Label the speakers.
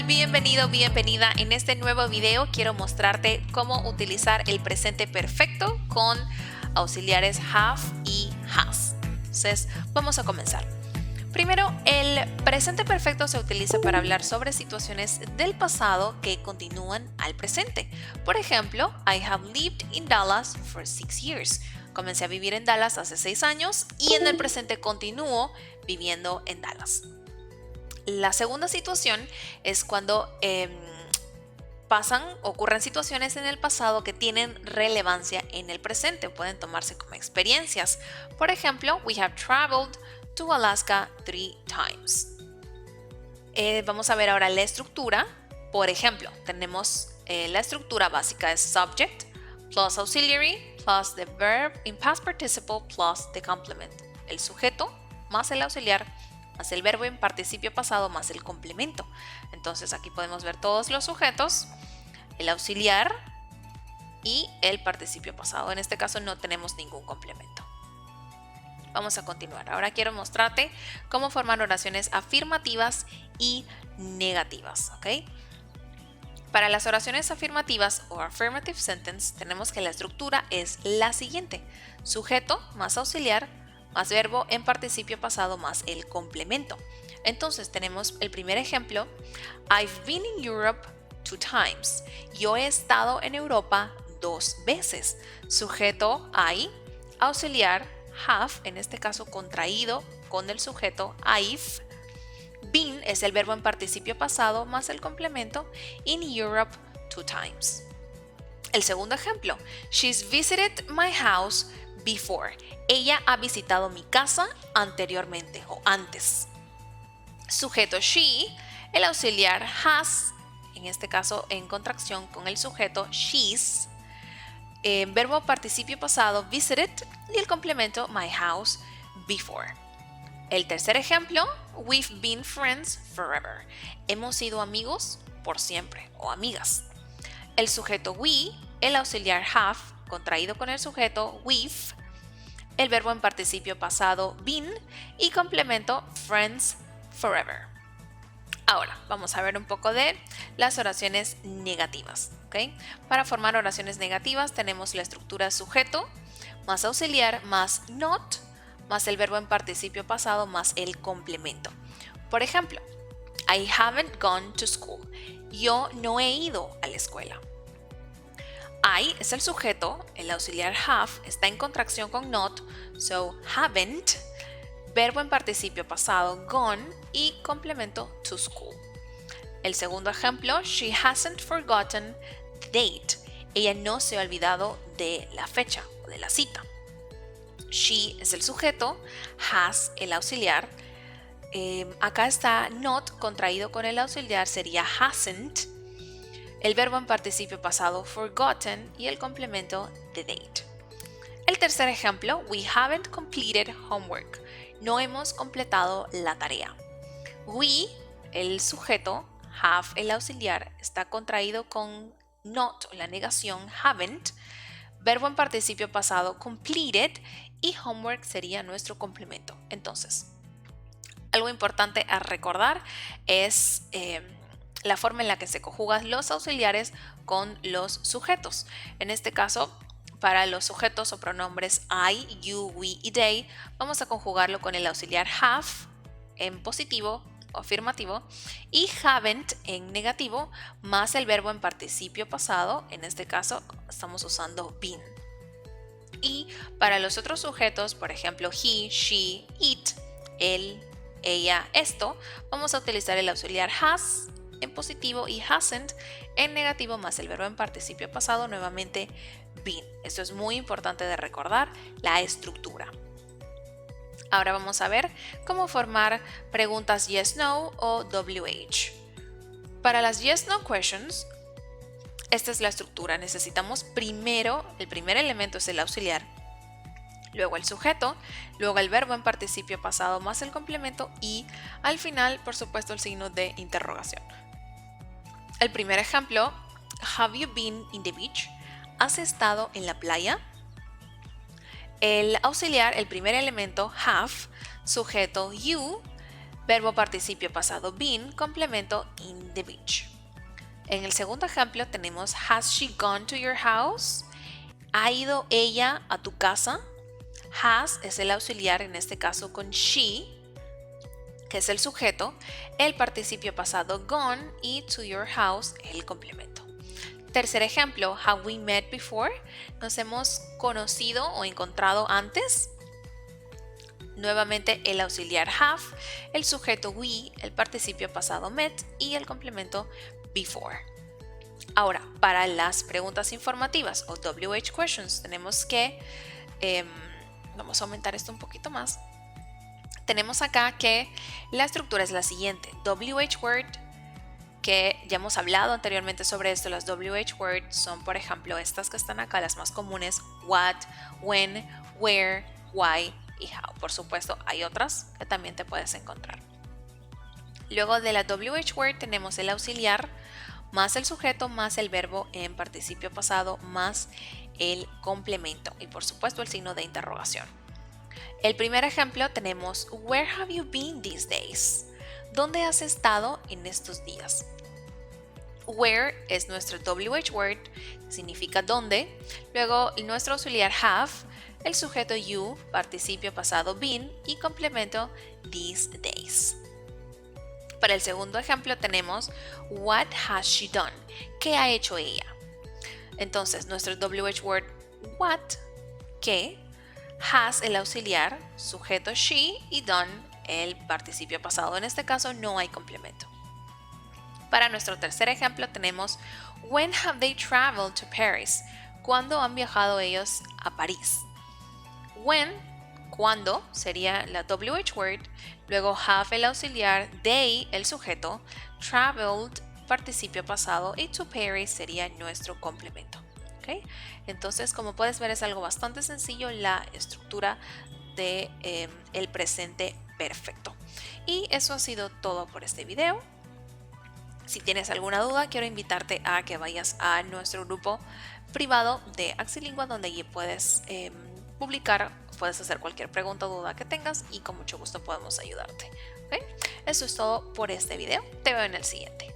Speaker 1: Bienvenido, bienvenida. En este nuevo video quiero mostrarte cómo utilizar el presente perfecto con auxiliares have y has. Entonces, vamos a comenzar. Primero, el presente perfecto se utiliza para hablar sobre situaciones del pasado que continúan al presente. Por ejemplo, I have lived in Dallas for 6 years. Comencé a vivir en Dallas hace 6 años y en el presente continúo viviendo en Dallas. La segunda situación es cuando ocurren situaciones en el pasado que tienen relevancia en el presente, pueden tomarse como experiencias. Por ejemplo, we have traveled to Alaska 3 times. Vamos a ver ahora la estructura. Por ejemplo, tenemos la estructura básica es subject plus auxiliary plus the verb in past participle plus the complement. El sujeto más el auxiliar más el verbo en participio pasado más el complemento. Entonces aquí podemos ver todos los sujetos, el auxiliar y el participio pasado. En este caso no tenemos ningún complemento. Vamos a continuar. Ahora quiero mostrarte cómo formar oraciones afirmativas y negativas, ¿ok? Para las oraciones afirmativas o affirmative sentence tenemos que la estructura es la siguiente: sujeto más auxiliar más verbo en participio pasado más el complemento. Entonces tenemos el primer ejemplo. I've been in Europe 2 times. Yo he estado en Europa 2 veces. Sujeto I, auxiliar have, en este caso contraído con el sujeto I've. Been es el verbo en participio pasado más el complemento. In Europe 2 times. El segundo ejemplo. She's visited my house before. Ella ha visitado mi casa anteriormente o antes. Sujeto she, el auxiliar has, en este caso en contracción con el sujeto she's. Verbo participio pasado visited y el complemento my house before. El tercer ejemplo, we've been friends forever. Hemos sido amigos por siempre o amigas. El sujeto we, el auxiliar have, contraído con el sujeto we've, el verbo en participio pasado been y complemento friends forever. Ahora vamos a ver un poco de las oraciones negativas, ¿ok? Para formar oraciones negativas tenemos la estructura sujeto más auxiliar más not más el verbo en participio pasado más el complemento. Por ejemplo, I haven't gone to school. Yo no he ido a la escuela. I es el sujeto, el auxiliar have está en contracción con not, so haven't, verbo en participio pasado gone y complemento to school. El segundo ejemplo, she hasn't forgotten the date. Ella no se ha olvidado de la fecha o de la cita. She es el sujeto, has el auxiliar. Acá está not contraído con el auxiliar, sería hasn't. El verbo en participio pasado forgotten y el complemento the date. El tercer ejemplo, we haven't completed homework. No hemos completado la tarea. We, el sujeto, have el auxiliar, está contraído con not, la negación haven't. Verbo en participio pasado completed y homework sería nuestro complemento. Entonces, algo importante a recordar es la forma en la que se conjugan los auxiliares con los sujetos. En este caso, para los sujetos o pronombres I, you, we y they, vamos a conjugarlo con el auxiliar have en positivo o afirmativo y haven't en negativo más el verbo en participio pasado. En este caso, estamos usando been. Y para los otros sujetos, por ejemplo, he, she, it, él, ella, esto, vamos a utilizar el auxiliar has en positivo y hasn't en negativo más el verbo en participio pasado, nuevamente been. Esto es muy importante de recordar, la estructura. Ahora vamos a ver cómo formar preguntas yes, no o WH. Para las yes, no questions, esta es la estructura. Necesitamos primero, el primer elemento es el auxiliar, luego el sujeto, luego el verbo en participio pasado más el complemento y al final, por supuesto, el signo de interrogación. El primer ejemplo, have you been in the beach? ¿Has estado en la playa? El auxiliar, el primer elemento, have, sujeto you, Verbo participio pasado been, complemento in the beach. En el segundo ejemplo tenemos has she gone to your house? ¿Ha ido ella a tu casa? Has es el auxiliar, en este caso con she, que es el sujeto, el participio pasado gone y to your house el complemento. Tercer ejemplo, have we met before? ¿Nos hemos conocido o encontrado antes? Nuevamente el auxiliar have, el sujeto we, el participio pasado met y el complemento before. Ahora, para las preguntas informativas o WH questions, tenemos que, vamos a aumentar esto un poquito más. Tenemos acá que la estructura es la siguiente: WH word, que ya hemos hablado anteriormente sobre esto. Las WH words son, por ejemplo, estas que están acá, las más comunes: what, when, where, why y how. Por supuesto, hay otras que también te puedes encontrar. Luego de la WH word tenemos el auxiliar más el sujeto más el verbo en participio pasado más el complemento y por supuesto el signo de interrogación. El primer ejemplo tenemos where have you been these days? ¿Dónde has estado en estos días? Where es nuestro WH word, significa dónde. Luego nuestro auxiliar have, el sujeto you, participio pasado been y complemento these days. Para el segundo ejemplo tenemos what has she done? ¿Qué ha hecho ella? Entonces nuestro WH word what, ¿qué? Has el auxiliar, sujeto she y done el participio pasado. En este caso no hay complemento. Para nuestro tercer ejemplo tenemos when have they traveled to Paris? ¿Cuándo han viajado ellos a París? When, cuándo, sería la WH word, luego have el auxiliar, they el sujeto, traveled participio pasado y to Paris sería nuestro complemento. ¿Okay? Entonces, como puedes ver, es algo bastante sencillo la estructura de el presente perfecto. Y eso ha sido todo por este video. Si tienes alguna duda, quiero invitarte a que vayas a nuestro grupo privado de Axilingua, donde allí puedes publicar, puedes hacer cualquier pregunta o duda que tengas y con mucho gusto podemos ayudarte. ¿Okay? Eso es todo por este video. Te veo en el siguiente.